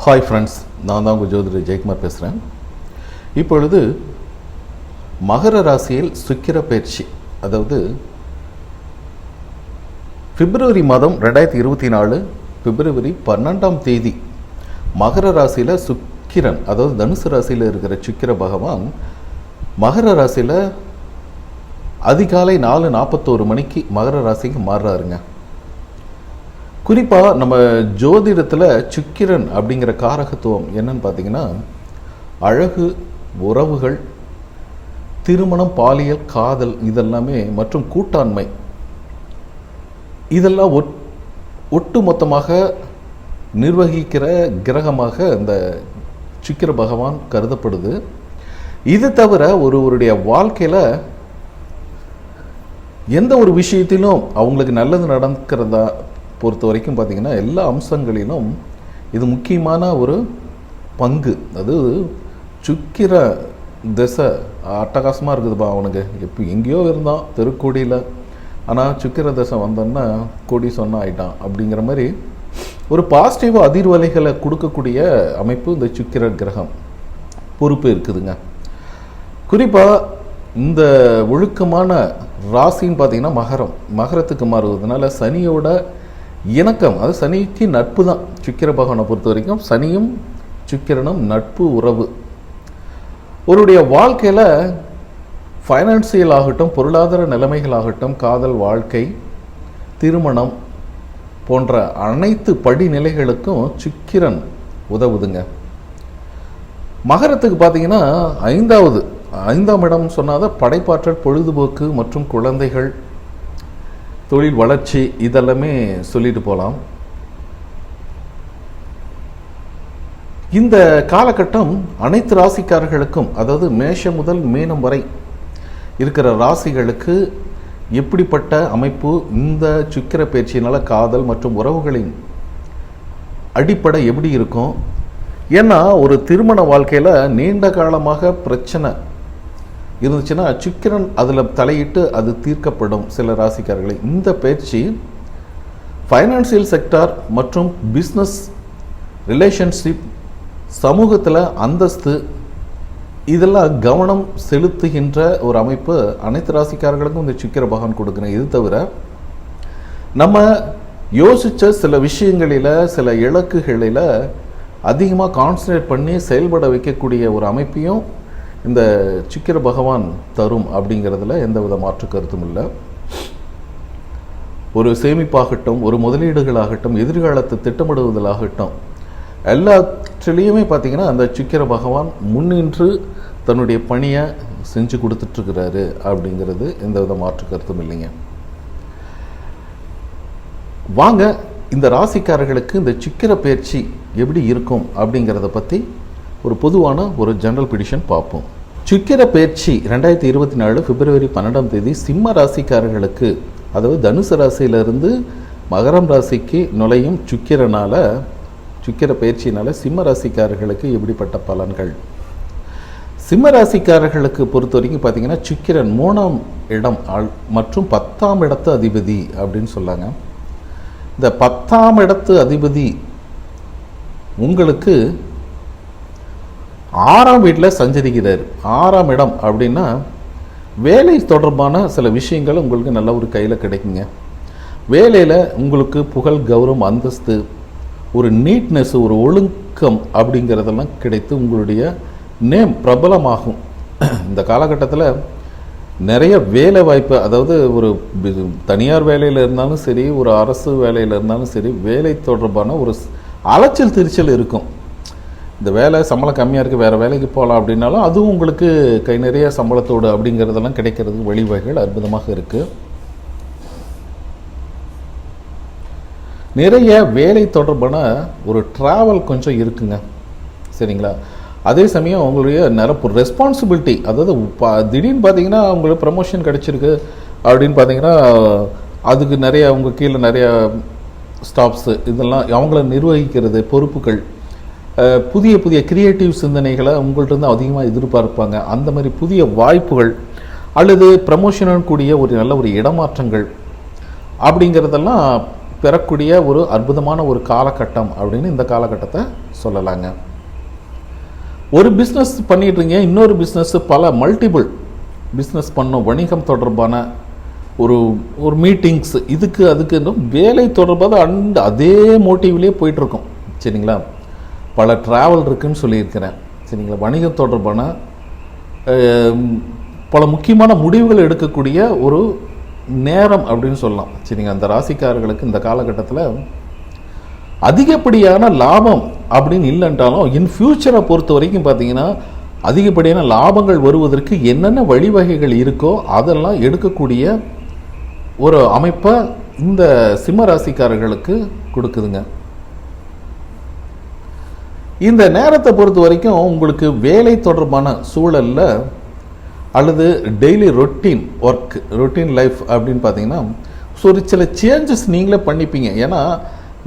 Hi friends, நான் தான் உங்கள் ஜோதிடர் ஜெயக்குமார் பேசுகிறேன். இப்பொழுது மகர ராசியில் சுக்கிர பயிற்சி, அதாவது பிப்ரவரி மாதம் 2024 பிப்ரவரி 12ஆம் தேதி மகர ராசியில் சுக்கிரன், அதாவது தனுசு ராசியில் இருக்கிற சுக்கிர பகவான் மகர ராசியில் அதிகாலை 4:41 மணிக்கு மகர ராசிக்கு மாறுறாருங்க. குறிப்பாக நம்ம ஜோதிடத்தில் சுக்கிரன் அப்படிங்கிற காரகத்துவம் என்னன்னு பார்த்தீங்கன்னா, அழகு, உறவுகள், திருமணம், பாலியல், காதல் இதெல்லாமே மற்றும் கூட்டாண்மை இதெல்லாம் ஒட்டு மொத்தமாக நிர்வகிக்கிற கிரகமாக இந்த சுக்கிர பகவான் கருதப்படுது. இது தவிர ஒருவருடைய வாழ்க்கையில் எந்த ஒரு விஷயத்திலும் அவங்களுக்கு நல்லது நடக்கிறதா பொறுத்த வரைக்கும் பார்த்திங்கன்னா, எல்லா அம்சங்களிலும் இது முக்கியமான ஒரு பங்கு. அது சுக்கிர திசை அட்டகாசமாக இருக்குதுப்பா. அவனுக்கு எப்போ எங்கேயோ இருந்தான் தெருக்கோடியில், ஆனால் சுக்கிர திசை வந்தோன்னா கொடி சொன்ன ஆயிட்டான் அப்படிங்கிற மாதிரி ஒரு பாசிட்டிவ் அதிர்வலைகளை கொடுக்கக்கூடிய அமைப்பு இந்த சுக்கிர கிரகம் பொறுப்பு இருக்குதுங்க. குறிப்பாக இந்த ஒழுக்கமான ராசின்னு பார்த்திங்கன்னா மகரத்துக்கு மாறுவதனால சனியோட இணக்கம், அது சனிக்கு நட்பு தான். சுக்கிர பகவானை பொறுத்த வரைக்கும் சனியும் சுக்கிரனும் நட்பு உறவு. ஒருடைய வாழ்க்கையில் ஃபைனான்சியல் ஆகட்டும், பொருளாதார நிலைமைகள் ஆகட்டும், காதல் வாழ்க்கை, திருமணம் போன்ற அனைத்து படிநிலைகளுக்கும் சுக்கிரன் உதவுதுங்க. மகரத்துக்கு பார்த்தீங்கன்னா 5ஆம் இடம் சொன்னாதான் படைப்பாற்றல், பொழுதுபோக்கு மற்றும் குழந்தைகள், தொழில் வளர்ச்சி இதெல்லாமே சொல்லிட்டு போகலாம். இந்த காலகட்டம் அனைத்து ராசிக்காரர்களுக்கும், அதாவது மேஷம் முதல் மீனம் வரை இருக்கிற ராசிகளுக்கு எப்படிப்பட்ட அமைப்பு, இந்த சுக்கிர பயிற்சியினால் காதல் மற்றும் உறவுகளின் அடிப்படை எப்படி இருக்கும்? ஏன்னா ஒரு திருமண வாழ்க்கையில் நீண்ட காலமாக பிரச்சனை இருந்துச்சுன்னா சுக்கிரன் அதில் தலையிட்டு அது தீர்க்கப்படும். சில ராசிக்காரர்களை இந்த பயிற்சி ஃபைனான்சியல் செக்டார் மற்றும் பிஸ்னஸ், ரிலேஷன்ஷிப், சமூகத்தில் அந்தஸ்து இதெல்லாம் கவனம் செலுத்துகின்ற ஒரு அமைப்பு அனைத்து ராசிக்காரர்களுக்கும் இந்த சுக்கிர பகவான் கொடுக்குறேன். இது தவிர நம்ம யோசித்த சில விஷயங்களில், சில இலக்குகளில் அதிகமாக கான்சன்ட்ரேட் பண்ணி செயல்பட வைக்கக்கூடிய ஒரு அமைப்பையும் இந்த சுக்கிர பகவான் தரும் அப்படிங்கிறதுல எந்த வித மாற்று கருத்தும் இல்லை. ஒரு சேமிப்பாகட்டும், ஒரு முதலீடுகளாகட்டும், எதிர்காலத்தை திட்டமிடுவதாகட்டும், எல்லாற்றிலையுமே பார்த்திங்கன்னா அந்த சுக்கிர பகவான் முன்னின்று தன்னுடைய பணியை செஞ்சு கொடுத்துட்ருக்கிறாரு அப்படிங்கிறது எந்த வித மாற்று கருத்தும் இல்லைங்க. வாங்க இந்த ராசிக்காரர்களுக்கு இந்த சுக்கிர பயிற்சி எப்படி இருக்கும் அப்படிங்கிறத பற்றி ஒரு பொதுவான ஒரு ஜெனரல் பிடிஷன் பார்ப்போம். சுக்கிர பயிற்சி 2024 பிப்ரவரி 12ஆம் தேதி சிம்ம ராசிக்காரர்களுக்கு, அதாவது தனுசு ராசியிலிருந்து மகரம் ராசிக்கு நுழையும் சுக்கிர பயிற்சியினால் சிம்ம ராசிக்காரர்களுக்கு எப்படிப்பட்ட பலன்கள்? சிம்ம ராசிக்காரர்களுக்கு பொறுத்த வரைக்கும் பார்த்திங்கன்னா, சுக்கிரன் 3ஆம் இடம் மற்றும் 10ஆம் இடத்து அதிபதி அப்படின்னு சொல்லாங்க. இந்த 10ஆம் இடத்து அதிபதி உங்களுக்கு 6ஆம் வீட்டில் சஞ்சரிக்கிறார். 6ஆம் இடம் அப்படின்னா வேலை தொடர்பான சில விஷயங்கள் உங்களுக்கு நல்ல ஒரு கையில் கிடைக்குங்க. வேலையில் உங்களுக்கு புகழ், கௌரவம், அந்தஸ்து, ஒரு நீட்னஸ், ஒரு ஒழுக்கம் அப்படிங்கிறதெல்லாம் கிடைத்து உங்களுடைய நேம் பிரபலமாகும். இந்த காலகட்டத்தில் நிறைய வேலை வாய்ப்பு, அதாவது ஒரு தனியார் வேலையில் இருந்தாலும் சரி, ஒரு அரசு வேலையில் இருந்தாலும் சரி, வேலை தொடர்பான ஒரு அலைச்சல் திருச்சல் இருக்கும். இந்த வேலை சம்பளம் கம்மியாக இருக்குது, வேறு வேலைக்கு போகலாம் அப்படின்னாலும் அதுவும் உங்களுக்கு கை நிறைய சம்பளத்தோடு அப்படிங்கிறதெல்லாம் கிடைக்கிறதுக்கு வழிவகைகள் அற்புதமாக இருக்குது. நிறைய வேலை தொடர்பான ஒரு ட்ராவல் கொஞ்சம் இருக்குங்க, சரிங்களா? அதே சமயம் உங்களுடைய நிரப்பு ரெஸ்பான்சிபிலிட்டி, அதாவது திடீர்னு பார்த்தீங்கன்னா உங்களுக்கு ப்ரமோஷன் கிடச்சிருக்கு அப்படின்னு பார்த்தீங்கன்னா அதுக்கு நிறைய உங்கள் கீழே நிறைய ஸ்டாஃப்ஸு இதெல்லாம் அவங்கள நிர்வகிக்கிறது, பொறுப்புகள், புதிய புதிய கிரியேட்டிவ் சிந்தனைகளை உங்கள்கிட்ட அதிகமாக எதிர்பார்ப்பாங்க. அந்த மாதிரி புதிய வாய்ப்புகள் அல்லது ப்ரமோஷனுடன் கூடிய ஒரு நல்ல ஒரு இடமாற்றங்கள் அப்படிங்கிறதெல்லாம் பெறக்கூடிய ஒரு அற்புதமான ஒரு காலகட்டம் அப்படின்னு இந்த காலகட்டத்தை சொல்லலாங்க. ஒரு பிஸ்னஸ் பண்ணிட்டுருங்க, இன்னொரு பிஸ்னஸ் பல மல்டிபிள் பிஸ்னஸ் பண்ணும், வணிகம் தொடர்பான ஒரு ஒரு மீட்டிங்ஸ், இதுக்கு அதுக்கு வேலை தொடர்பாக அதே மோட்டிவ்லேயே போயிட்டுருக்கோம். சரிங்களா, பல ட்ராவல் இருக்குதுன்னு சொல்லியிருக்கிறேன். சரிங்களா, வணிகம் தொடர்பான பல முக்கியமான முடிவுகள் எடுக்கக்கூடிய ஒரு நேரம் அப்படின்னு சொல்லலாம். சரிங்க, அந்த ராசிக்காரர்களுக்கு இந்த காலகட்டத்தில் அதிகப்படியான லாபம் அப்படின்னு இல்லைன்றாலும் இன் ஃபியூச்சரை பொறுத்த வரைக்கும் பார்த்தீங்கன்னா அதிகப்படியான லாபங்கள் வருவதற்கு என்னென்ன வழிவகைகள் இருக்கோ அதெல்லாம் எடுக்கக்கூடிய ஒரு அமைப்பை இந்த சிம்ம ராசிக்காரர்களுக்கு கொடுக்குதுங்க. இந்த நேரத்தை பொறுத்த வரைக்கும் உங்களுக்கு வேலை தொடர்பான சூழலில் அல்லது டெய்லி ரொட்டீன் லைஃப் அப்படின்னு பார்த்தீங்கன்னா ஒரு சில சேஞ்சஸ் நீங்களே பண்ணிப்பீங்க. ஏன்னா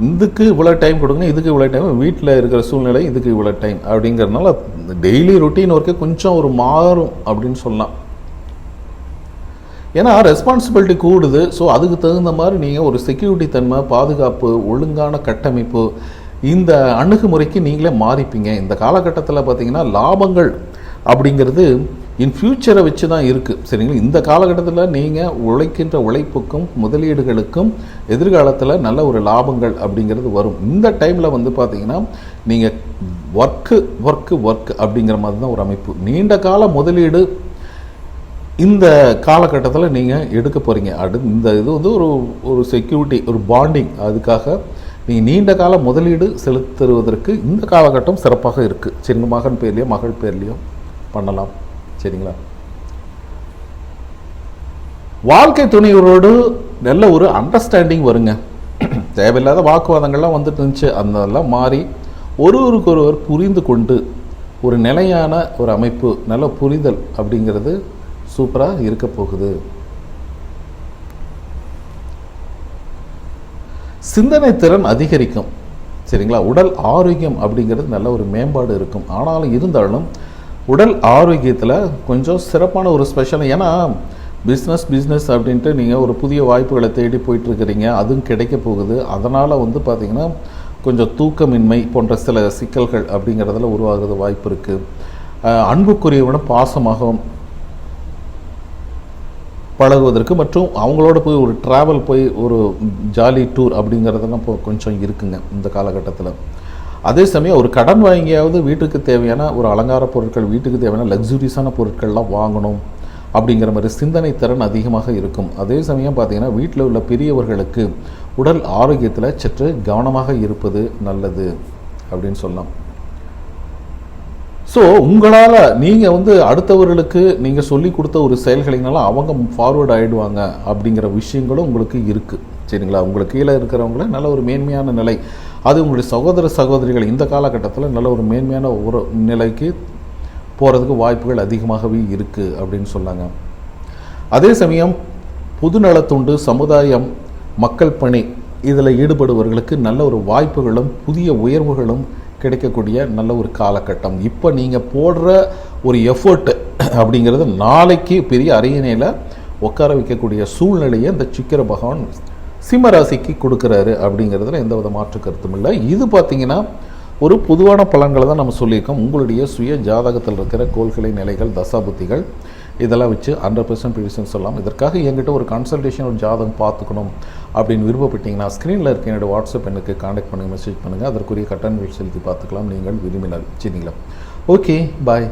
இதுக்கு இவ்வளோ டைம் கொடுக்கணும், இதுக்கு இவ்வளோ டைம், வீட்டில் இருக்கிற சூழ்நிலை இதுக்கு இவ்வளோ டைம் அப்படிங்கிறதுனால டெய்லி ரொட்டீன் ஒர்க்கு கொஞ்சம் ஒரு மாறும் அப்படின்னு சொல்லலாம். ஏன்னா ரெஸ்பான்சிபிலிட்டி கூடுது. ஸோ அதுக்கு தகுந்த மாதிரி நீங்கள் ஒரு செக்யூரிட்டி தன்மை, பாதுகாப்பு, ஒழுங்கான கட்டமைப்பு, இந்த அணுகுமுறைக்கு நீங்களே மாறிப்பீங்க. இந்த காலகட்டத்தில் பார்த்தீங்கன்னா லாபங்கள் அப்படிங்கிறது இன் ஃபியூச்சரை வச்சு தான் இருக்குது. சரிங்களா, இந்த காலகட்டத்தில் நீங்கள் உழைக்கின்ற உழைப்புக்கும் முதலீடுகளுக்கும் எதிர்காலத்தில் நல்ல ஒரு லாபங்கள் அப்படிங்கிறது வரும். இந்த டைமில் வந்து பார்த்தீங்கன்னா நீங்கள் ஒர்க்கு அப்படிங்கிற மாதிரி தான் ஒரு அமைப்பு. நீண்ட கால முதலீடு இந்த காலகட்டத்தில் நீங்கள் எடுக்க போகிறீங்க. இந்த இது வந்து ஒரு செக்யூரிட்டி, ஒரு பாண்டிங், அதுக்காக நீங்கள் நீண்ட கால முதலீடு செலுத்துவதற்கு இந்த காலகட்டம் சிறப்பாக இருக்குது. சரிங்க, மகன் பேர்லையோ மகள் பேர்லையோ பண்ணலாம். சரிங்களா, வாழ்க்கை துணைவரோடு நல்ல ஒரு அண்டர்ஸ்டாண்டிங் வருங்க. தேவையில்லாத வாக்குவாதங்கள்லாம் வந்துட்டு இருந்துச்சு, அதெல்லாம் மாறி ஒருவருக்கொருவர் புரிந்து கொண்டு ஒரு நிலையான ஒரு அமைப்பு, நல்ல புரிதல் அப்படிங்கிறது சூப்பராக இருக்க போகுது. சிந்தனை திறன் அதிகரிக்கும். சரிங்களா, உடல் ஆரோக்கியம் அப்படிங்கிறது நல்ல ஒரு மேம்பாடு இருக்கும். ஆனாலும் இருந்தாலும் உடல் ஆரோக்கியத்தில் கொஞ்சம் சிறப்பான ஒரு ஸ்பெஷல். ஏன்னா பிஸ்னஸ் அப்படின்ட்டு நீங்கள் ஒரு புதிய வாய்ப்புகளை தேடி போயிட்டுருக்கிறீங்க, அதுவும் கிடைக்க போகுது. அதனால் வந்து பார்த்திங்கன்னா கொஞ்சம் தூக்கமின்மை போன்ற சில சிக்கல்கள் அப்படிங்கிறதுல உருவாகிறது வாய்ப்பு இருக்குது. அன்புக்குரியவன பாசமாகவும் பழகுவதற்கு மற்றும் அவங்களோட போய் ஒரு ட்ராவல், போய் ஒரு ஜாலி டூர் அப்படிங்கிறதெல்லாம் இப்போ கொஞ்சம் இருக்குங்க இந்த காலகட்டத்தில். அதே சமயம் ஒரு கடன் வாங்கியாவது வீட்டுக்கு தேவையான ஒரு அலங்கார பொருட்கள், வீட்டுக்கு தேவையான லக்ஸுரியஸான பொருட்கள்லாம் வாங்கணும் அப்படிங்கிற மாதிரி சிந்தனை திறன் அதிகமாக இருக்கும். அதே சமயம் பார்த்திங்கன்னா வீட்டில் உள்ள பெரியவர்களுக்கு உடல் ஆரோக்கியத்தில் சற்று கவனமாக இருப்பது நல்லது அப்படின்னு சொல்லலாம். ஸோ உங்களால் நீங்கள் வந்து அடுத்தவர்களுக்கு நீங்கள் சொல்லி கொடுத்த ஒரு செயல்களினால அவங்க ஃபார்வேர்டு ஆகிடுவாங்க அப்படிங்கிற விஷயங்களும் உங்களுக்கு இருக்குது. சரிங்களா, உங்களுக்கு கீழே இருக்கிறவங்கள நல்ல ஒரு மேன்மையான நிலை, அது உங்களுடைய சகோதர சகோதரிகள் இந்த காலகட்டத்தில் நல்ல ஒரு மேன்மையான ஒரு நிலைக்கு போகிறதுக்கு வாய்ப்புகள் அதிகமாகவே இருக்குது அப்படின்னு சொன்னாங்க. அதே சமயம் பொதுநலத்துண்டு, சமுதாயம், மக்கள் பணி இதில் ஈடுபடுபவர்களுக்கு நல்ல ஒரு வாய்ப்புகளும் புதிய உயர்வுகளும் கிடைக்கக்கூடிய நல்ல ஒரு காலகட்டம். இப்போ நீங்கள் போடுற ஒரு எஃபர்ட் அப்படிங்கிறது நாளைக்கு பெரிய அரியணையில் உட்கார வைக்கக்கூடிய சூழ்நிலையை இந்த சுக்கிர பகவான் சிம்மராசிக்கு கொடுக்குறாரு அப்படிங்கிறதுல எந்த வித மாற்று கருத்தும் இல்லை. இது பார்த்திங்கன்னா ஒரு பொதுவான பலன்களை தான் நம்ம சொல்லியிருக்கோம். உங்களுடைய சுய ஜாதகத்தில் இருக்கிற கோள்களை, நிலைகள், தசாபுத்திகள் இதெல்லாம் வச்சு 100% ப்ரிடிக்ஷன் சொல்லலாம். இதற்காக என்கிட்ட ஒரு கன்சல்டேஷன், ஒரு ஜாதகம் பார்த்துக்கணும் அப்படின்னு விருப்பப்பட்டீங்கன்னா ஸ்க்ரீனில் இருக்க என்னோடய வாட்ஸ்அப் எனக்கு கான்டாக்ட் பண்ணுங்கள், மெசேஜ் பண்ணுங்கள். அதற்குரிய கட்டணங்கள் செலுத்தி பார்த்துக்கலாம் நீங்கள் விரும்பினால். சரிங்களா, ஓகே, பாய்.